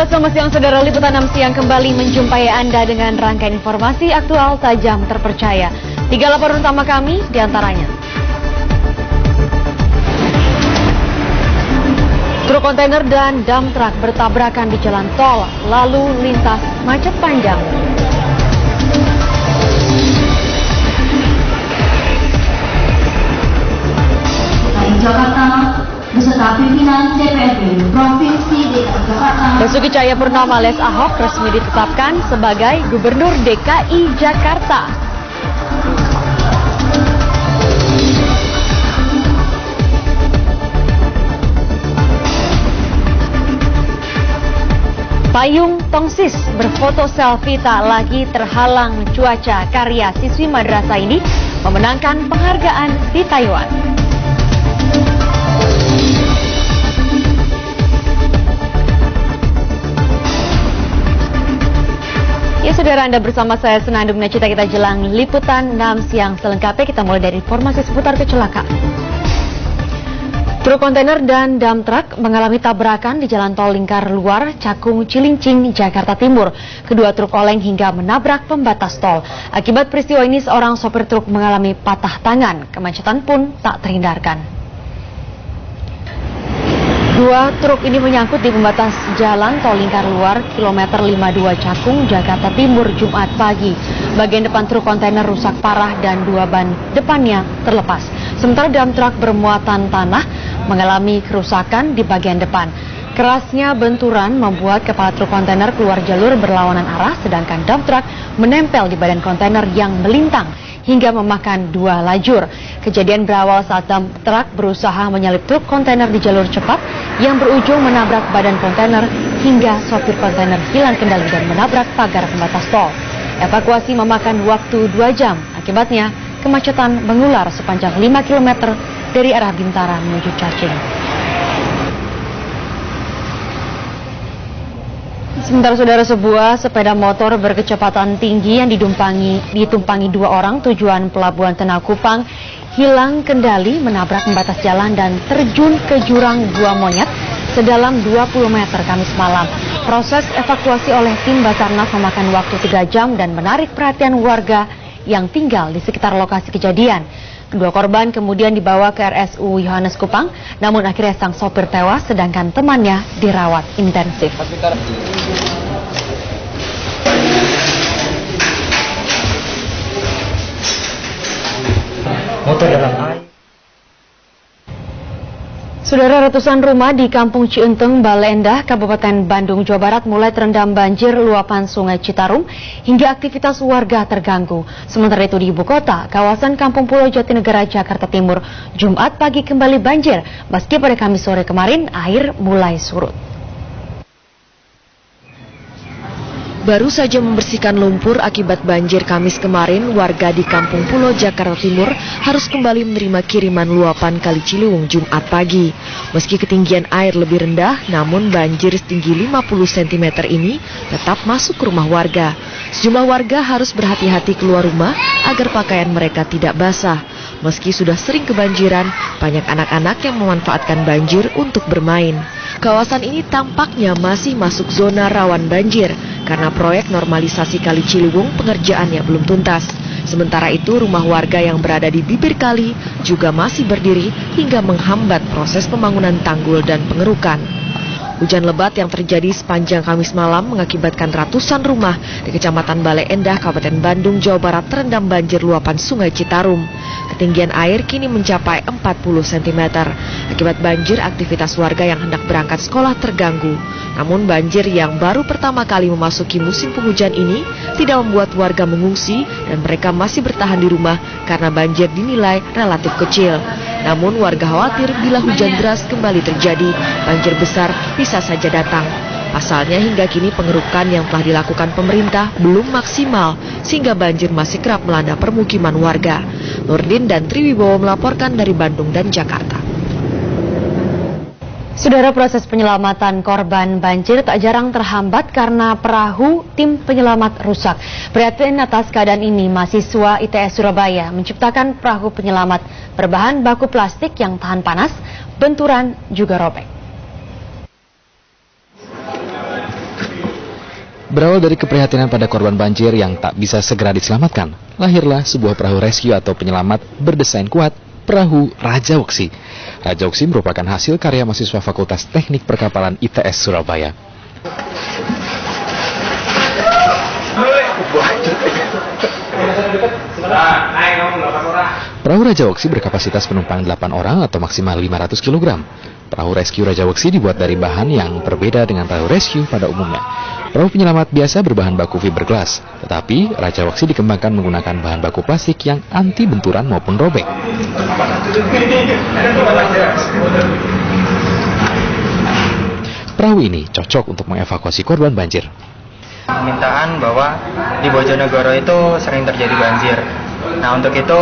Halo, selamat siang saudara. Liputan 6 siang kembali menjumpai Anda dengan rangkaian informasi aktual tajam terpercaya. 3 laporan utama kami diantaranya. Truk kontainer dan dump truck bertabrakan di jalan tol, lalu lintas macet panjang. Dari Jakarta, beserta pimpinan DPRD Provinsi DKI Jakarta. Basuki Cahayapurnama alias Ahok resmi ditetapkan sebagai Gubernur DKI Jakarta. Payung tongsis berfoto selfie tak lagi terhalang cuaca karya siswi madrasah ini memenangkan penghargaan di Taiwan. Ya saudara, Anda bersama saya Senandung Nacita, kita jelang liputan 6 siang selengkapnya. Kita mulai dari informasi seputar kecelakaan. Truk kontainer dan dump truck mengalami tabrakan di jalan tol Lingkar Luar, Cakung, Cilincing, Jakarta Timur. Kedua truk oleng hingga menabrak pembatas tol. Akibat peristiwa ini seorang sopir truk mengalami patah tangan. Kemacetan pun tak terhindarkan. Dua truk ini menyangkut di pembatas jalan tol Lingkar Luar, kilometer 52 Cakung, Jakarta Timur, Jumat pagi. Bagian depan truk kontainer rusak parah dan dua ban depannya terlepas. Sementara dump truck bermuatan tanah mengalami kerusakan di bagian depan. Kerasnya benturan membuat kepala truk kontainer keluar jalur berlawanan arah, sedangkan dump truck menempel di badan kontainer yang melintang hingga memakan dua lajur. Kejadian berawal saat dump truck berusaha menyalip truk kontainer di jalur cepat yang berujung menabrak badan kontainer hingga sopir kontainer hilang kendali dan menabrak pagar pembatas tol. Evakuasi memakan waktu 2 jam. Akibatnya, kemacetan mengular sepanjang 5 km dari arah Bintara menuju Cacing. Sementara saudara, sebuah sepeda motor berkecepatan tinggi yang ditumpangi 2 orang tujuan Pelabuhan Tenau Kupang hilang kendali menabrak pembatas jalan dan terjun ke jurang Gua Monyet sedalam 20 meter Kamis malam. Proses evakuasi oleh tim Basarnas memakan waktu 3 jam dan menarik perhatian warga yang tinggal di sekitar lokasi kejadian. Kedua korban kemudian dibawa ke RSU Yohanes Kupang, namun akhirnya sang sopir tewas sedangkan temannya dirawat intensif. Motor dalam air. Saudara, ratusan rumah di Kampung Cienteng, Bale Endah, Kabupaten Bandung, Jawa Barat mulai terendam banjir luapan Sungai Citarum hingga aktivitas warga terganggu. Sementara itu di ibu kota, kawasan Kampung Pulo Jatinegara, Jakarta Timur, Jumat pagi kembali banjir meski pada Kamis sore kemarin air mulai surut. Baru saja membersihkan lumpur akibat banjir Kamis kemarin, warga di Kampung Pulo, Jakarta Timur harus kembali menerima kiriman luapan Kali Ciliwung Jumat pagi. Meski ketinggian air lebih rendah, namun banjir setinggi 50 cm ini tetap masuk ke rumah warga. Sejumlah warga harus berhati-hati keluar rumah agar pakaian mereka tidak basah. Meski sudah sering kebanjiran, banyak anak-anak yang memanfaatkan banjir untuk bermain. Kawasan ini tampaknya masih masuk zona rawan banjir karena proyek normalisasi Kali Ciliwung pengerjaannya belum tuntas. Sementara itu, rumah warga yang berada di bibir kali juga masih berdiri hingga menghambat proses pembangunan tanggul dan pengerukan. Hujan lebat yang terjadi sepanjang Kamis malam mengakibatkan ratusan rumah di Kecamatan Bale Endah, Kabupaten Bandung, Jawa Barat terendam banjir luapan Sungai Citarum. Ketinggian air kini mencapai 40 cm. Akibat banjir, aktivitas warga yang hendak berangkat sekolah terganggu. Namun banjir yang baru pertama kali memasuki musim penghujan ini tidak membuat warga mengungsi dan mereka masih bertahan di rumah karena banjir dinilai relatif kecil. Namun warga khawatir bila hujan deras kembali terjadi, banjir besar bisa saja datang. Pasalnya hingga kini pengerukan yang telah dilakukan pemerintah belum maksimal sehingga banjir masih kerap melanda permukiman warga. Nurdin dan Triwibowo melaporkan dari Bandung dan Jakarta. Saudara, proses penyelamatan korban banjir tak jarang terhambat karena perahu tim penyelamat rusak. Prihatin atas keadaan ini, mahasiswa ITS Surabaya menciptakan perahu penyelamat berbahan baku plastik yang tahan panas, benturan juga robek. Berawal dari keprihatinan pada korban banjir yang tak bisa segera diselamatkan, lahirlah sebuah perahu rescue atau penyelamat berdesain kuat, perahu Raja Weksi. Raja Weksi merupakan hasil karya mahasiswa Fakultas Teknik Perkapalan ITS Surabaya. Perahu Raja Weksi berkapasitas penumpang 8 orang atau maksimal 500 kg. Perahu rescue Raja Weksi dibuat dari bahan yang berbeda dengan perahu rescue pada umumnya. Perahu penyelamat biasa berbahan baku fiberglass, tetapi Raja Weksi dikembangkan menggunakan bahan baku plastik yang anti benturan maupun robek. Perahu ini cocok untuk mengevakuasi korban banjir. Permintaan bahwa di Bojonegoro itu sering terjadi banjir. Nah, untuk itu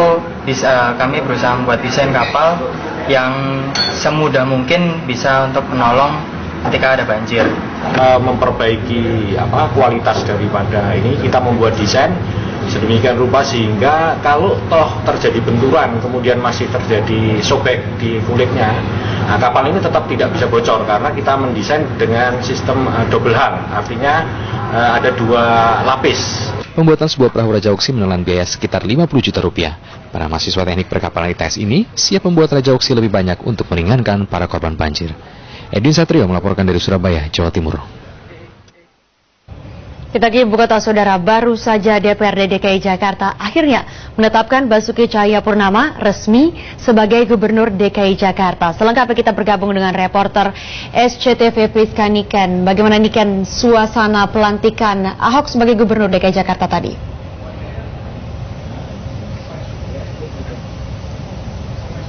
kami berusaha membuat desain kapal yang semudah mungkin bisa untuk menolong ketika ada banjir. Memperbaiki kualitas daripada ini, kita membuat desain sedemikian rupa sehingga kalau toh terjadi benturan kemudian masih terjadi sobek di kulitnya, nah, kapal ini tetap tidak bisa bocor karena kita mendesain dengan sistem double hull, artinya ada 2 lapis. Pembuatan sebuah perahu Raja Weksi menelan biaya sekitar 50 juta rupiah. Para mahasiswa teknik perkapalan ITS ini siap membuat Raja Weksi lebih banyak untuk meringankan para korban banjir. Edwin Satrio melaporkan dari Surabaya, Jawa Timur. Kita ke ibu kota saudara, baru saja DPRD DKI Jakarta akhirnya menetapkan Basuki Cahayapurnama resmi sebagai Gubernur DKI Jakarta. Selengkapnya kita bergabung dengan reporter SCTV Priska Niken. Bagaimana Niken suasana pelantikan Ahok sebagai Gubernur DKI Jakarta tadi?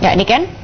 Ya, Niken?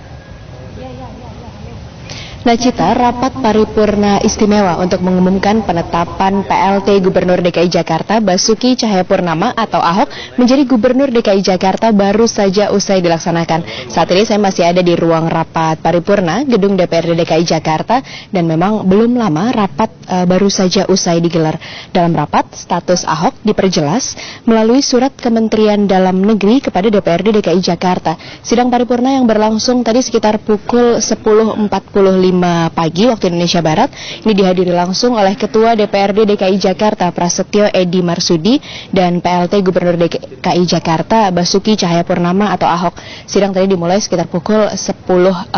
Nacita, rapat paripurna istimewa untuk mengumumkan penetapan PLT Gubernur DKI Jakarta Basuki Cahayapurnama atau Ahok menjadi Gubernur DKI Jakarta baru saja usai dilaksanakan. Saat ini saya masih ada di ruang rapat paripurna gedung DPRD DKI Jakarta dan memang belum lama rapat baru saja usai digelar. Dalam rapat, status Ahok diperjelas melalui surat Kementerian Dalam Negeri kepada DPRD DKI Jakarta. Sidang paripurna yang berlangsung tadi sekitar pukul 10.45 pagi waktu Indonesia Barat ini dihadiri langsung oleh Ketua DPRD DKI Jakarta Prasetyo Edi Marsudi dan PLT Gubernur DKI Jakarta Basuki Cahayapurnama atau Ahok. Sidang tadi dimulai sekitar pukul 10.45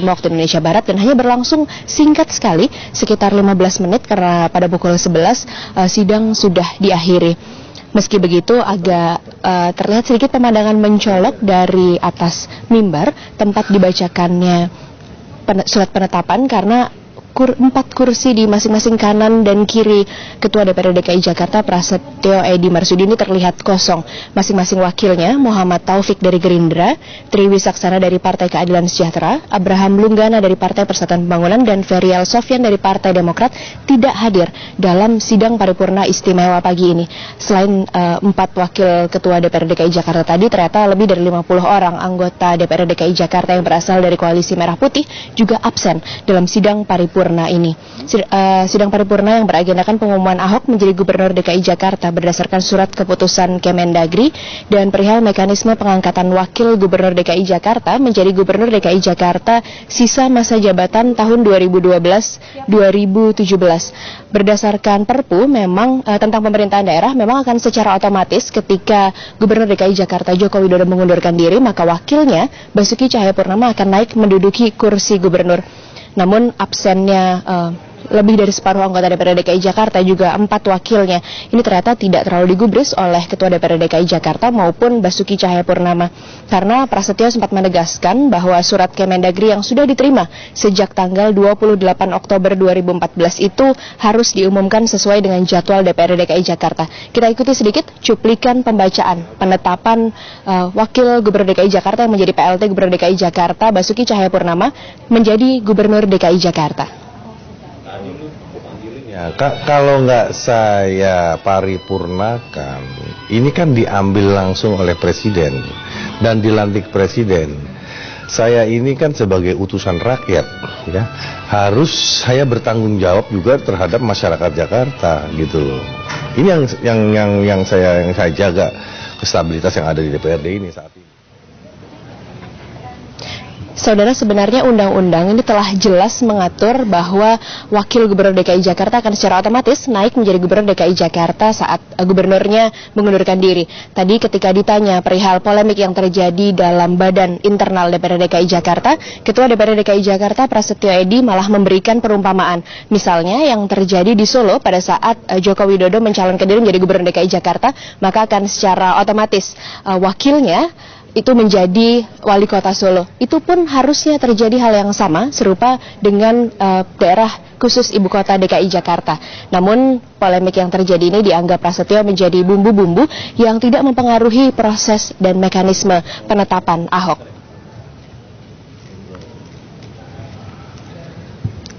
waktu Indonesia Barat dan hanya berlangsung singkat sekali sekitar 15 menit karena pada pukul 11 sidang sudah diakhiri. Meski begitu agak terlihat sedikit pemandangan mencolok dari atas mimbar tempat dibacakannya surat penetapan karena 4 kursi di masing-masing kanan dan kiri Ketua DPRD DKI Jakarta Prasetyo Edi Marsudi ini terlihat kosong. Masing-masing wakilnya Muhammad Taufik dari Gerindra, Tri Wisaksana dari Partai Keadilan Sejahtera, Abraham Lunggana dari Partai Persatuan Pembangunan dan Ferial Sofyan dari Partai Demokrat tidak hadir dalam sidang paripurna istimewa pagi ini. Selain 4 wakil Ketua DPRD DKI Jakarta tadi, ternyata lebih dari 50 orang anggota DPRD DKI Jakarta yang berasal dari Koalisi Merah Putih juga absen dalam sidang paripurna ini. Sidang paripurna yang beragendakan pengumuman Ahok menjadi Gubernur DKI Jakarta berdasarkan surat keputusan Kemendagri dan perihal mekanisme pengangkatan Wakil Gubernur DKI Jakarta menjadi Gubernur DKI Jakarta sisa masa jabatan tahun 2012-2017. Berdasarkan Perpu memang tentang pemerintahan daerah memang akan secara otomatis ketika Gubernur DKI Jakarta Joko Widodo mengundurkan diri maka wakilnya Basuki Cahayapurnama akan naik menduduki kursi gubernur. Namun absennya lebih dari separuh anggota DPRD DKI Jakarta juga 4 wakilnya ini ternyata tidak terlalu digubris oleh Ketua DPRD DKI Jakarta maupun Basuki Cahayapurnama karena Prasetyo sempat menegaskan bahwa surat Kemendagri yang sudah diterima sejak tanggal 28 Oktober 2014 itu harus diumumkan sesuai dengan jadwal DPRD DKI Jakarta. Kita ikuti sedikit cuplikan pembacaan penetapan Wakil Gubernur DKI Jakarta yang menjadi PLT Gubernur DKI Jakarta Basuki Cahayapurnama menjadi Gubernur DKI Jakarta. Ya, kalau nggak saya paripurnakan, ini kan diambil langsung oleh Presiden dan dilantik Presiden. Saya ini kan sebagai utusan rakyat, ya harus saya bertanggung jawab juga terhadap masyarakat Jakarta, gitu loh. Ini yang saya jaga stabilitas yang ada di DPRD ini saat ini. Saudara, sebenarnya undang-undang ini telah jelas mengatur bahwa Wakil Gubernur DKI Jakarta akan secara otomatis naik menjadi Gubernur DKI Jakarta saat gubernurnya mengundurkan diri. Tadi ketika ditanya perihal polemik yang terjadi dalam badan internal DPRD DKI Jakarta, Ketua DPRD DKI Jakarta Prasetyo Edy malah memberikan perumpamaan. Misalnya yang terjadi di Solo pada saat Joko Widodo mencalonkan diri menjadi Gubernur DKI Jakarta, maka akan secara otomatis wakilnya itu menjadi wali kota Solo. Itu pun harusnya terjadi hal yang sama, serupa dengan daerah khusus ibu kota DKI Jakarta. Namun polemik yang terjadi ini dianggap Prasetyo menjadi bumbu-bumbu yang tidak mempengaruhi proses dan mekanisme penetapan Ahok.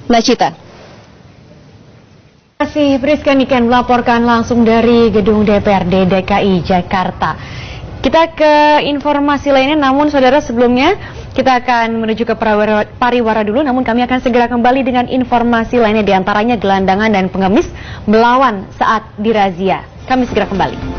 Nachita. Terima kasih Priska Niken melaporkan langsung dari gedung DPRD DKI Jakarta. Kita ke informasi lainnya, namun saudara sebelumnya kita akan menuju ke pariwara dulu, namun kami akan segera kembali dengan informasi lainnya, diantaranya gelandangan dan pengemis melawan saat dirazia. Kami segera kembali.